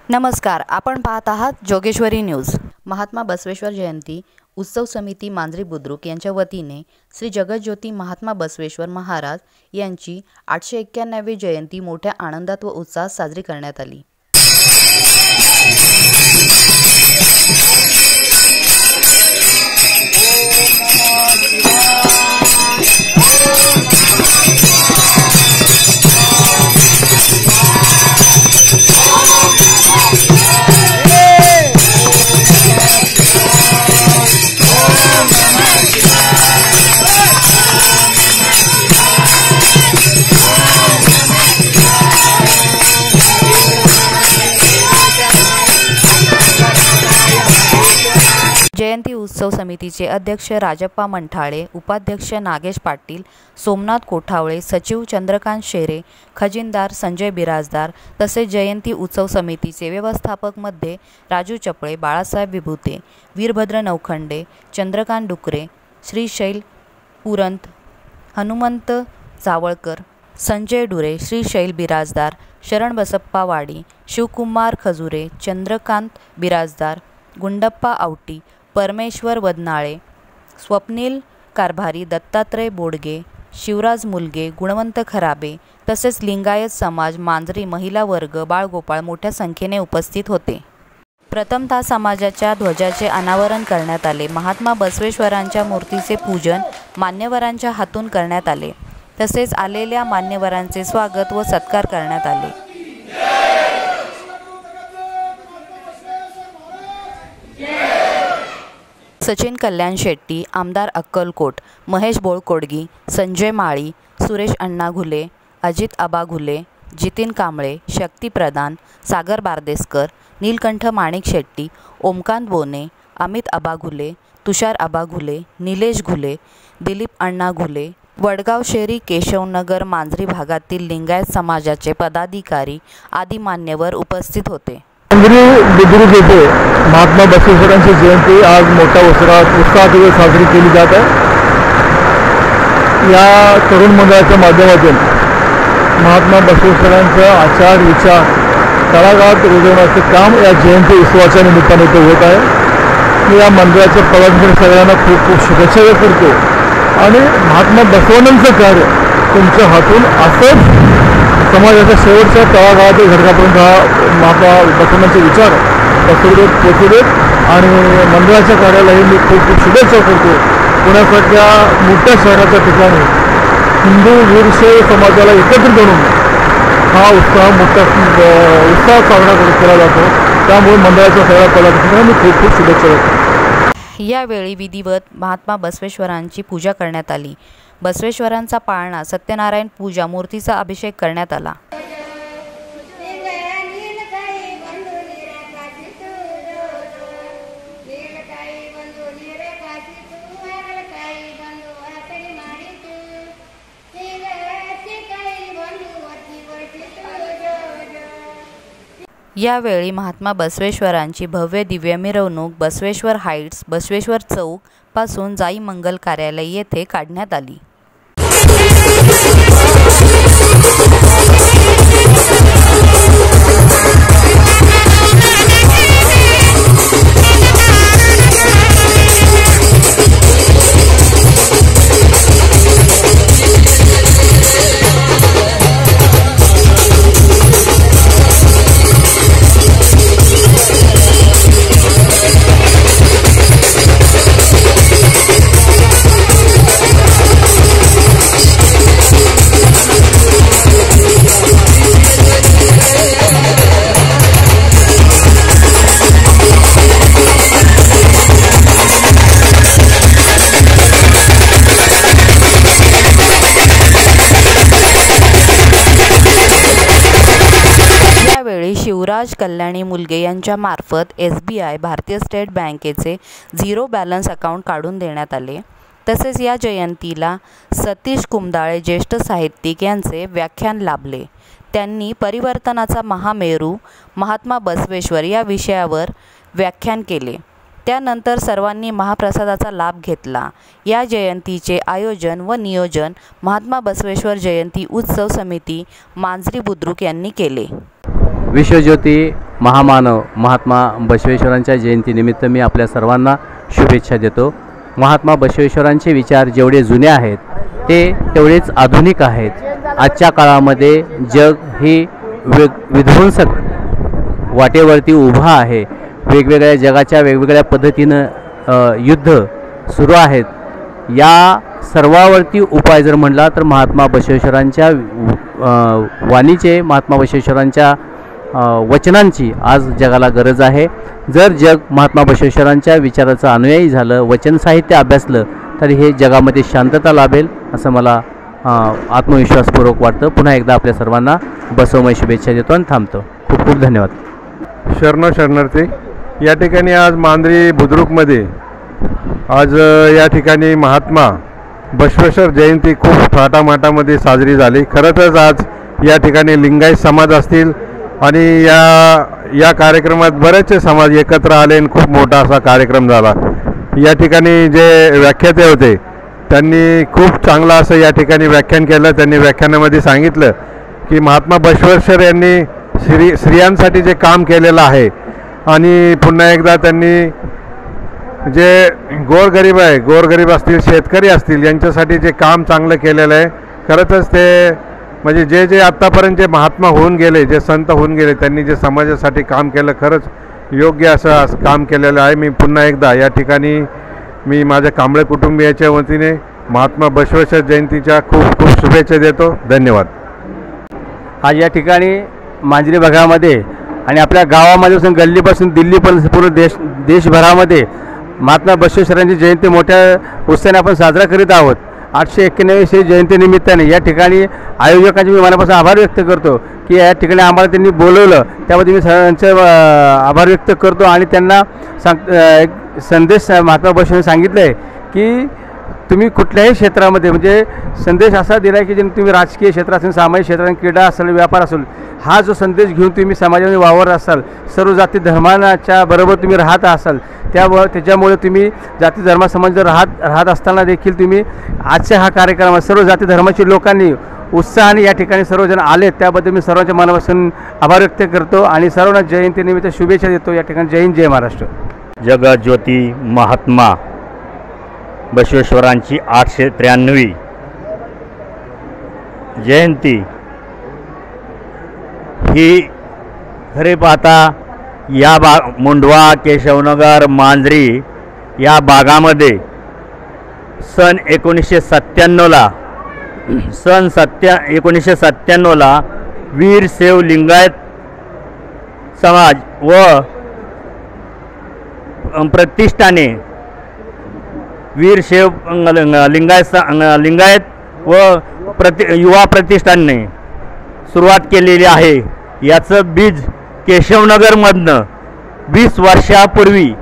नमस्कार, आपण पाहत आहात जोगेश्वरी न्यूज। महात्मा बसवेश्वर जयंती उत्सव समिती मांजरी बुद्रुक यांच्या वतीने श्री जगज्योती महात्मा बसवेश्वर महाराज यांची 891वी जयंती मोठ्या आनंदात व उत्साहात साजरी करण्यात आली। जयंती उत्सव समितीचे अध्यक्ष राजप्पा मंठाळे, उपाध्यक्ष नागेश पाटील, सोमनाथ कोठावळे, सचिव चंद्रकांत शेरे, खजिनदार संजय बिराजदार तसेच जयंती उत्सव समितीचे व्यवस्थापक मध्ये राजू चपळे, बाळासाहेब विभूते, वीरभद्र नवखंडे, चंद्रकांत डुकरे, श्रीशैल पुरंत, हनुमंत जावळकर, संजय डुरे, श्रीशैल बिराजदार, शरण बसप्पा वाडी, शिवकुमार खजुरे, चंद्रकांत बिराजदार, गुंडप्पा आवटी, परमेश्वर वदनाळे, स्वप्नील कारभारी, दत्तात्रय बोडगे, शिवराज मुलगे, गुणवंत खराबे तसेच लिंगायत समाज, मांजरी महिला वर्ग, बाळगोपाळ मोठ्या संख्येने उपस्थित होते। प्रथमतः समाजाच्या ध्वजाचे अनावरण करण्यात आले। महात्मा बसवेश्वरांच्या मूर्तीचे पूजन मान्यवरांच्या हातून करण्यात आले। तसेच आलेल्या मान्यवरांचे स्वागत व सत्कार करण्यात आले। सचिन कल्याण शेट्टी, आमदार अक्कलकोट, महेश बोळकोडगी, संजय माळी, सुरेश अण्णा घुले, अजित आबा घुले, जितीन कांबळे, शक्ती प्रधान, सागर बारदेसकर, नीलकंठ माणिक शेट्टी, ओमकांत बोने, अमित आबा घुले, तुषार आबा घुले, निलेश घुले, दिलीप अण्णा घुले, वडगाव शेरी, केशवनगर, मांजरी भागातील लिंगायत समाजाचे पदाधिकारी आदी मान्यवर उपस्थित होते। मांजरी बुद्रुक येथे महात्मा बसवेश्वरांची जयंती आज मोठ्या उत्साहात साजरी केली जात आहे। या तरुण मंडळाच्या माध्यमातून महात्मा बसवेश्वरांचा आचार विचार तळागाळात रुजवण्याचे काम या जयंती उत्सवाच्या निमित्ताने इथे होत आहे। मी या मंडळाच्या पदाधिकारी सगळ्यांना खूप खूप शुभेच्छा व्यक्त करतो आणि महात्मा बसवण्यांचं कार्य तुमच्या हातून असंच समाजाच्या शेवटच्या तळागाळातील घटकापर्यंत महात्मा बसवण्यांचे विचार पोचू देत आणि मंडळाच्या कार्यालाही मी खूप खूप शुभेच्छा करतो। पुण्यासारख्या मोठ्या शहराच्या ठिकाणी हिंदू वीरशैव समाजाला एकत्रित करून हा उत्साह साजरा केला जातो। त्यामुळे मंडळाच्या सगळ्या पदाधिकाऱ्यांना मी खूप खूप शुभेच्छा देतो। यावेळी विधिवत महात्मा बसवेश्वरांची पूजा करण्यात आली। बसवेश्वरांचा पाळणा, सत्यनारायण पूजा, मूर्तीचा अभिषेक करण्यात आला। यावेळी महात्मा बसवेश्वरांची भव्य दिव्य मिरवणूक बसवेश्वर हाईट्स, बसवेश्वर चौक पासून जाई मंगल कार्यालय येथे काढण्यात आली। शिवराज कल्याणी मुलगे यांच्या मार्फत SBI भारतीय स्टेट बँकेचे 0 बॅलन्स अकाउंट काढून देण्यात आले। तसेच या जयंतीला सतीश कुमदाळे ज्येष्ठ साहित्यिक यांचे व्याख्यान लाभले। त्यांनी परिवर्तनाचा महामेरू महात्मा बसवेश्वर या विषयावर व्याख्यान केले। त्यानंतर सर्वांनी महाप्रसादाचा लाभ घेतला। या जयंतीचे आयोजन व नियोजन महात्मा बसवेश्वर जयंती उत्सव समिती मांजरी बुद्रुक यांनी केले। विश्वज्योती महामानव महात्मा बसवेश्वरांच्या जयंतीनिमित्त मी आपल्या सर्वांना शुभेच्छा देतो. महात्मा बसवेश्वरांचे विचार जेवढे जुने आहेत ते तेवढेच आधुनिक आहेत. आजच्या काळामध्ये जग हे विध्वंसक वाटेवरती उभा आहे. वेगवेगळ्या जगाच्या वेगवेगळ्या पद्धतीनं युद्ध सुरू आहेत. या सर्वावरती उपाय जर म्हटला तर महात्मा बसवेश्वरांच्या वाणीचे, महात्मा बसवेश्वरांच्या वचनांची आज जगाला गरज आहे. जर जग महात्मा बसवेश्वरांच्या विचाराचं अनुयायी झालं, वचन साहित्य अभ्यासलं तर हे जगामध्ये शांतता लाभेल असं मला आत्मविश्वासपूर्वक वाटतं. पुन्हा एकदा आपल्या सर्वांना बसवमय शुभेच्छा देतो आणि थांबतो. खूप खूप धन्यवाद. शरणार्थी. या ठिकाणी आज मांजरी बुद्रुकमध्ये आज या ठिकाणी महात्मा बसवेश्वर जयंती खूप थाटामाटामध्ये साजरी झाली. खरंच आज या ठिकाणी लिंगायत समाज असतील आणि या कार्यक्रमात बरेचसे समाज एकत्र आले आणि खूप मोठा असा कार्यक्रम झाला. या ठिकाणी जे व्याख्याते होते त्यांनी खूप चांगला असं या ठिकाणी व्याख्यान केलं. त्यांनी व्याख्यानामध्ये सांगितलं की महात्मा बसवेश्वर यांनी स्त्रियांसाठी जे काम केलेलं आहे आणि पुन्हा एकदा त्यांनी जे गोरगरीब असतील, शेतकरी असतील, यांच्यासाठी जे काम चांगलं केलेलं आहे. खरंच ते म्हणजे जे आत्तापर्यंत जे महात्मा होऊन गेले, जे संत होऊन गेले, त्यांनी जे समाजासाठी काम केलं खरंच योग्य असं काम केलेलं आहे. मी पुन्हा एकदा या ठिकाणी मी माझ्या कांबळे कुटुंबियाच्या वतीने महात्मा बसवेश्वर जयंतीच्या खूप खूप शुभेच्छा देतो. धन्यवाद. आज या ठिकाणी मांजरी भागामध्ये आणि आपल्या गावामध्ये गल्लीपासून दिल्लीपर्यंत पूर्ण देशभरामध्ये महात्मा बसवेश्वरांची जयंती मोठ्या उत्साहाने आपण साजरा करीत आहोत. 891वी जयंतीनिमित्ताने या ठिकाणी आयोजकांचे मी मनापासून आभार व्यक्त करतो की या ठिकाणी आम्हाला त्यांनी बोलवलं, त्यामध्ये मी सर्वांचे आभार व्यक्त करतो. आणि त्यांना एक संदेश महात्मा बसवेश्वरांनी सांगितलं आहे की तुम्ही कुठल्याही क्षेत्रामध्ये म्हणजे संदेश असा दिला आहे की जे तुम्ही राजकीय क्षेत्र असेल, सामाजिक क्षेत्र, क्रीडा असेल, व्यापार असेल, हा जो संदेश घेऊन तुम्ही समाजामध्ये वावर असाल, सर्व जाती धर्माच्या बरोबर तुम्ही राहत असाल, त्याच्यामुळे तुम्ही जाती धर्मा समाज राहत असताना देखील तुम्ही आजच्या हा कार्यक्रमात सर्व जाती धर्माच्या लोकांनी उत्साहाने या ठिकाणी सर्वजण आले, त्याबद्दल मी सर्वांच्या मनापासून आभार व्यक्त करतो आणि सर्वांना जयंतीनिमित्त शुभेच्छा देतो. या ठिकाणी जय हिंद, जय महाराष्ट्र. जगज्योती महात्मा बसवेश्वरांची 893वी जयंती ही खरे पाहता या मुंडवा, केशवनगर, मांजरी या भागामध्ये सन 1997ला वीरशैव लिंगायत समाज व प्रतिष्ठाने वीरशैव लिंगायत व युवा प्रतिष्ठानने सुरुवात केलेली आहे. याचं बीज केशवनगरमधनं 20 वर्षापूर्वी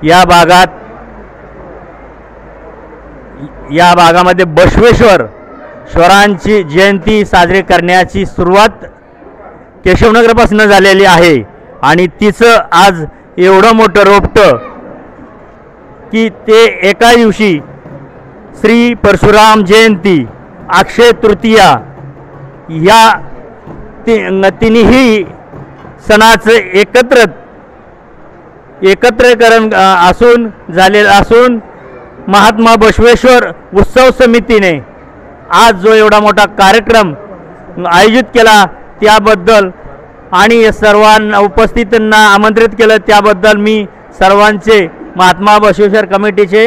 या भागामध्ये बसवेश्वरांची जयंती साजरी करण्याची सुरुवात केशवनगरपासून झालेली आहे. आणि तिचं आज एवढं मोठं रोपटं की ते एका दिवशी श्री परशुराम जयंती, अक्षय तृतीया या तिन्ही सणाचं एकत्रीकरण झालेलं असून महात्मा बसवेश्वर उत्सव समितीने आज जो एवढा मोठा कार्यक्रम आयोजित केला त्याबद्दल आणि सर्वांना उपस्थितांना आमंत्रित केलं त्याबद्दल मी सर्वांचे महात्मा बसवेश्वर कमिटीचे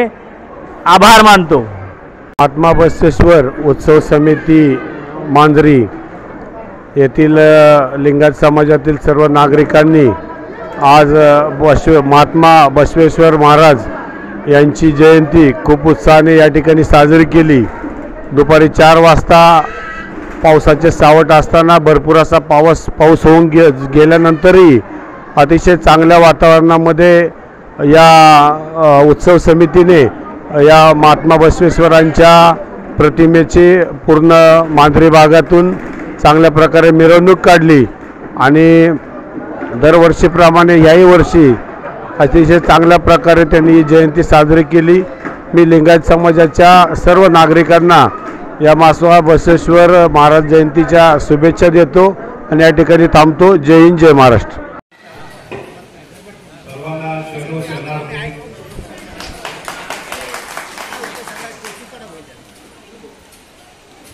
आभार मानतो. महात्मा बसवेश्वर उत्सव समिती मांजरी येथील लिंगायत समाजातील सर्व नागरिकांनी आज महात्मा बसवेश्वर महाराज यांची जयंती खूप उत्साहाने या ठिकाणी साजरी केली. दुपारी 4 वाजता पावसाचे सावट असताना भरपूर असा पाऊस होऊन गेल्यानंतरही अतिशय चांगल्या वातावरणामध्ये या उत्सव समितीने या महात्मा बसवेश्वरांच्या प्रतिमेची पूर्ण मांजरी भागातून चांगल्या प्रकारे मिरवणूक काढली आणि दरवर्षीप्रमाणे याही वर्षी अतिशय चांगल्या प्रकारे त्यांनी ही जयंती साजरी केली. मी लिंगायत समाजाच्या सर्व नागरिकांना या महात्मा बसवेश्वर महाराज जयंतीच्या शुभेच्छा देतो. आणि या ठिकाणी थांबतो. जय हिंद, जय महाराष्ट्र.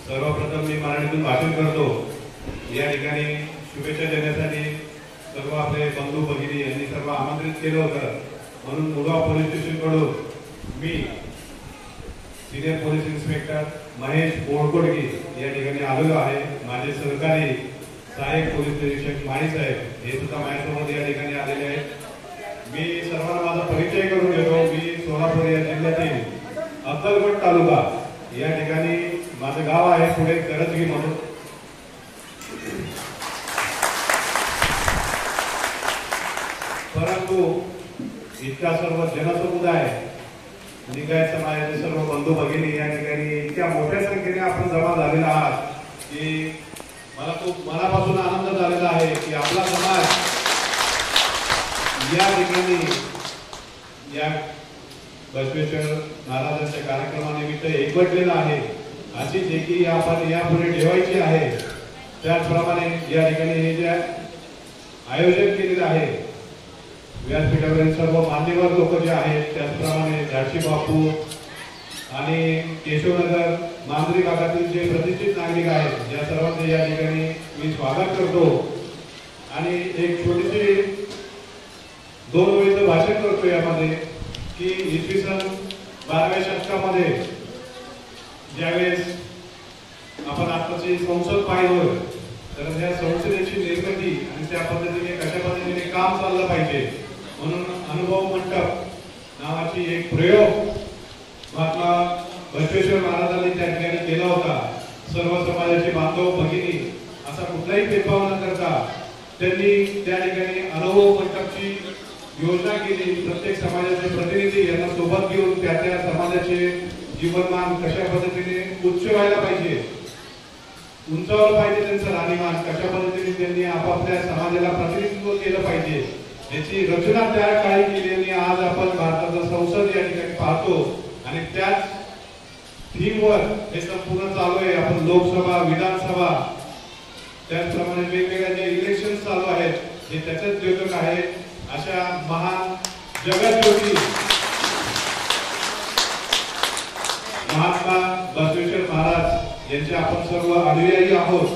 सर्वप्रथम मी मराठीतून भाषण करतो. या ठिकाणी शुभेच्छा देण्यासाठी सर्व आपले बंधू भगिनी यांनी सर्व आमंत्रित केलं होतं, म्हणून मुळगाव पोलीस स्टेशन कडून मी सिनियर पोलीस इन्स्पेक्टर महेश बोडकोडगी या ठिकाणी आलेलो आहे. माझे सहकारी सहाय्यक पोलीस निरीक्षक माळी साहेब हे सुद्धा माझ्यासोबत या ठिकाणी आलेले आहेत. मी सर्वांना माझा परिचय करून देतो. मी सोलापूर या जिल्ह्यातील अक्कलकोट तालुका या ठिकाणी माझं गाव आहे, पुढे करजगी म्हणून. परंतु इतका सर्व जनसमुदाय, लिंगायत समाजाचे सर्व बंधू भगिनी या ठिकाणी इतक्या मोठ्या संख्येने आपण जमा झालेला आहात की मला खूप मनापासून आनंद झालेला आहे की आपला समाज या ठिकाणी या बसवेश्वर महाराजांच्या कार्यक्रमानिमित्त एकवटलेला आहे. अशी देखील आपण यापुढे ठेवायची आहे. त्याचप्रमाणे या ठिकाणी हे जे आयोजन केलेलं आहे, व्यासपीठावरील सर्व मान्यवर लोक जे आहेत, त्याचप्रमाणे झाडशी बापू आणि केशवनगर मांजरी भागातील जे प्रतिष्ठित नागरिक आहेत, या सर्वांचे या ठिकाणी मी स्वागत करतो. आणि एक छोटीशी 2 ओळीचं भाषण करतो यामध्ये की इसवी सन 12व्या शतकामध्ये ज्यावेळेस आपण आताची संसद पाहिलं, तर त्या संसदेची निर्मिती आणि त्या पद्धतीने कशा पद्धतीने काम चाललं पाहिजे म्हणून अनुभव मंडप नावाची एक प्रयोग महात्मा बसवेश्वर महाराजांनी त्या ठिकाणी केला होता. सर्व समाजाचे बांधव भगिनी असा कुठलाही भेदभाव न करता त्यांनी त्या ठिकाणी अनुभव मंडपची योजना केली. प्रत्येक समाजाचे प्रतिनिधी यांना सोबत घेऊन त्या त्या समाजाचे जीवनमान कशा पद्धतीने उच्च व्हायला पाहिजे, उंचावलं पाहिजे, त्यांचं राहणीमान कशा पद्धतीने त्यांनी आपापल्या समाजाला प्रतिनिधित्व केलं पाहिजे याची रचना त्या काळी केली. आज आपण भारताचा संसद या ठिकाणी पाहतो आणि त्याच थीमवर हे संपूर्ण चालू आहे. आपण लोकसभा, विधानसभा, त्याचप्रमाणे वेगवेगळ्या जे इलेक्शन चालू आहेत हे त्याच्याच द्योतक आहेत. अशा महान जगज्योती महात्मा बसवेश्वर महाराज यांचे आपण सर्व अनुयायी आहोत.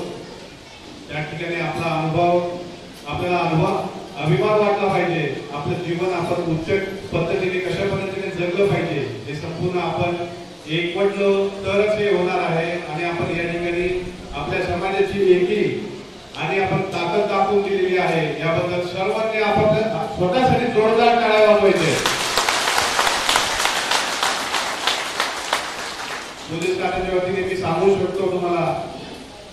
त्या ठिकाणी आपल्याला अभिमान वाटला पाहिजे. आपलं जीवन आपण उच्च पद्धतीने कशा पद्धतीने जगलं पाहिजे हे संपूर्ण आपण एकवटलो तरच हे होणार आहे. आणि आपण या ठिकाणी आपल्या समाजाची एकी आणि आपण ताकद दाखवून दिलेली आहे. याबद्दल सर्वांनी आपापल्या स्वतःसाठी जोरदार टाळ्या वाजवायचे. पोलीस खात्याच्या वतीने मी सांगू शकतो तुम्हाला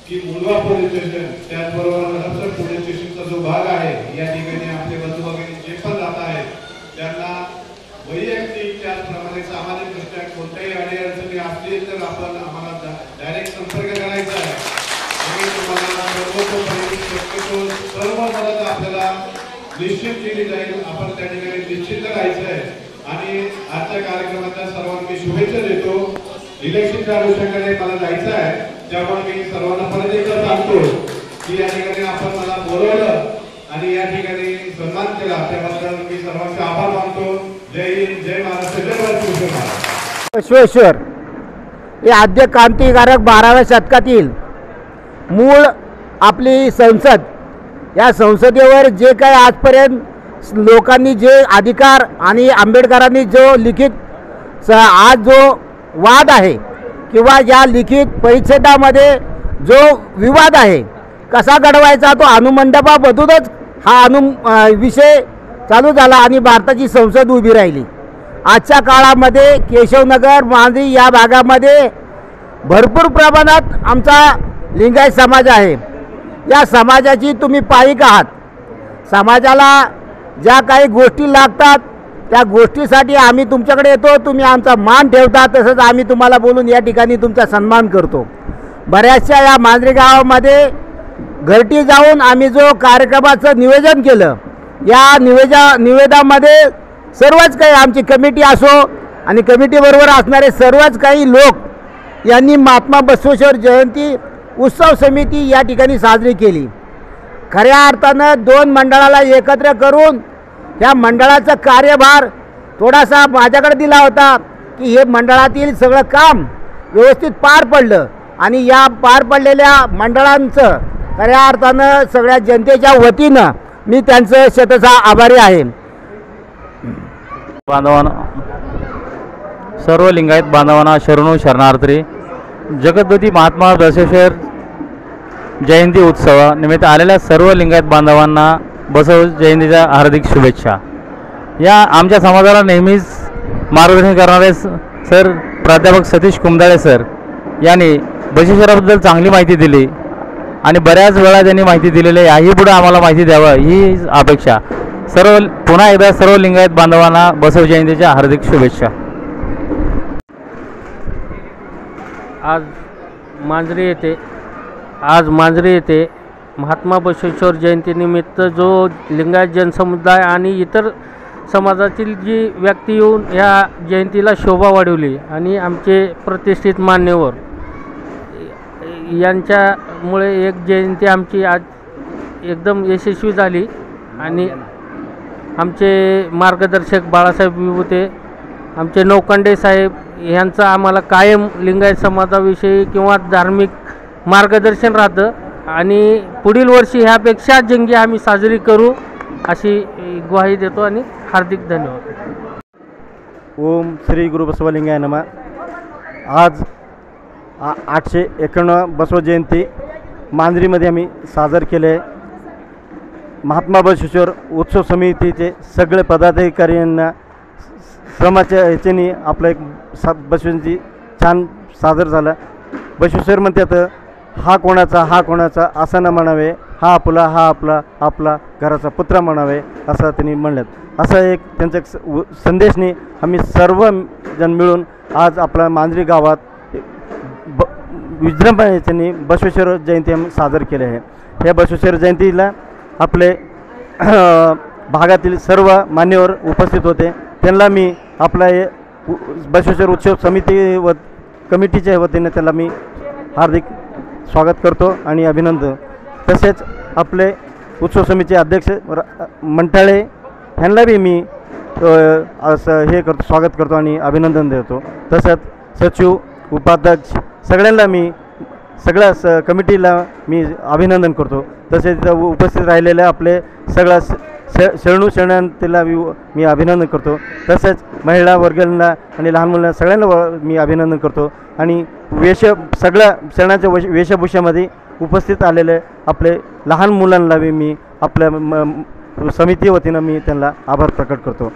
की मुलगा पोलीस स्टेशन त्याचबरोबर हडपसर पोलीस स्टेशनचा जो भाग आहे या ठिकाणी आपले बंधू वगैरे जे पण जात आहेत त्यांना वैयक्तिक त्याचप्रमाणे सामाजिक दृष्ट्या कोणत्याही अडीअडचणी असतील तर आपण आम्हाला डायरेक्ट संपर्क करायचा आहे. सर्व मदत आपल्याला निश्चित केली जाईल. आपण त्या ठिकाणी निश्चित राहायचं आहे. आणि आजच्या कार्यक्रमाच्या सर्वांना शुभेच्छा देतो. इलेक्शनच्या अनुषंगाने मला जायचं आहे, त्यामुळे मी सर्वांना परत एकदा सांगतो की या ठिकाणी आपण मला बोलवलं आणि या ठिकाणी सन्मान केला त्याबद्दल मी सर्वांचे आभार मानतो. जय हिंद, जय महाराष्ट्र, जय महाराष्ट्र. बसवेश्वर हे आद्य क्रांतिकारक 12व्या शतकातील मूळ आपली संसद, या संसदेवर जे काही आजपर्यंत लोकांनी जे अधिकार आणि आंबेडकरांनी जो लिखित आज जो वाद आहे किंवा या लिखित परिच्छेदामध्ये जो विवाद आहे कसा घडवायचा तो अनुमंडपामधूनच हा विषय चालू झाला आणि भारताची संसद उभी राहिली. आजच्या काळामध्ये केशवनगर, मांजरी या भागामध्ये भरपूर प्रमाणात आमचा लिंगायत समाज आहे. या समाजाची तुम्ही पाईक आहात. समाजाला ज्या काही गोष्टी लागतात त्या गोष्टीसाठी आम्ही तुमच्याकडे येतो. तुम्ही आमचा मान ठेवता, तसंच आम्ही तुम्हाला बोलून या ठिकाणी तुमचा सन्मान करतो. बऱ्याचशा या मांजरी गावामध्ये घरटी जाऊन आम्ही जो कार्यक्रमाचं नियोजन केलं, या निवेदामध्ये सर्वच काही आमची कमिटी असो आणि कमिटीबरोबर असणारे सर्वच काही लोक यांनी महात्मा बसवेश्वर जयंती उत्सव समिती या ठिकाणी साजरी केली. खऱ्या अर्थानं 2 मंडळाला एकत्र करून त्या मंडळाचा कार्यभार थोडासा माझ्याकडे दिला होता की हे मंडळातील सगळं काम व्यवस्थित पार पडलं आणि या पार पडलेल्या मंडळांचं खऱ्या अर्थानं सगळ्या जनतेच्या वतीनं मी त्यांचं शतशः आभारी आहे. बांधवांना, सर्व लिंगायत बांधवांना शरणो शरणार्थी. जगद्गुरू महात्मा बसवेश्वर जयंती उत्सवानिमित्त आलेल्या सर्व लिंगायत बांधवांना बसव जयंतीच्या हार्दिक शुभेच्छा. या आमच्या समाजाला नेहमीच मार्गदर्शन करणारे सर प्राध्यापक सतीश कुमदाळे सर यांनी बसवेश्वराबद्दल चांगली माहिती दिली आणि बऱ्याच वेळा त्यांनी माहिती दिलेली आहे. याही पुढे आम्हाला माहिती द्यावं ही अपेक्षा. पुन्हा एकदा सर्व लिंगायत बांधवांना बसव जयंतीच्या हार्दिक शुभेच्छा. आज मांजरी येथे महात्मा बसवेश्वर जयंतीनिमित्त जो लिंगायत जनसमुदाय आणि इतर समाजातील जी व्यक्ती येऊन या जयंतीला शोभा वाढवली आणि आमचे प्रतिष्ठित मान्यवर यांच्यामुळे एक जयंती आमची आज एकदम यशस्वी झाली आणि आमचे मार्गदर्शक बाळासाहेब विभूते, आमचे नौखंडे साहेब यांचं आम्हाला कायम लिंगायत समाजाविषयी किंवा धार्मिक मार्गदर्शन राहतं आणि पुढील वर्षी ह्यापेक्षा जंगी आम्ही साजरी करू अशी ग्वाही देतो आणि हार्दिक धन्यवाद. ओम श्री गुरु बसवलिंगाय नमः. आज 891 बसव जयंती मांजरीमध्ये आम्ही साजर केले. महात्मा बसवेश्वर उत्सव समितीचे सगळे पदाधिकाऱ्यांना श्रमाच्या ह्याच्यानी आपलं एक बसवेंची छान साजर झाला. बसवेश्वर म्हणतात हा कोणाचा असं न म्हणावे, हा आपला घराचा पुत्र म्हणावे असं त्यांनी म्हणलं. असा एक त्यांच्या संदेशने आम्ही सर्वजण मिळून आज आपल्या मांजरी गावात विजृंभणे त्यांनी बसवेश्वर जयंती आम्ही साजर केले आहे. या बसवेश्वर जयंतीला आपले भागातील सर्व मान्यवर उपस्थित होते. त्यांना मी आपला बसवेश्वर उत्सव समिती व कमिटीच्या वतीने त्याला मी हार्दिक स्वागत करतो आणि अभिनंदन. तसेच आपले उत्सव समितीचे अध्यक्ष मंठाळे ह्यांना बी मी असं स्वागत करतो आणि अभिनंदन देतो. तसंच सचिव, उपाध्यक्ष सगळ्यांना मी सगळ्या कमिटीला मी अभिनंदन करतो. तसेच उपस्थित राहिलेल्या आपले सगळ्या शरणार्थीला मी अभिनंदन करतो. तसेच महिला वर्गांना आणि लहान मुलांना सगळ्यांना मी अभिनंदन करतो आणि सगळ्या सणाच्या वेशभूषामध्ये उपस्थित आलेले आपले लहान मुलांना मी आपल्या समिती वतीनं मी त्यांना आभार प्रकट करतो.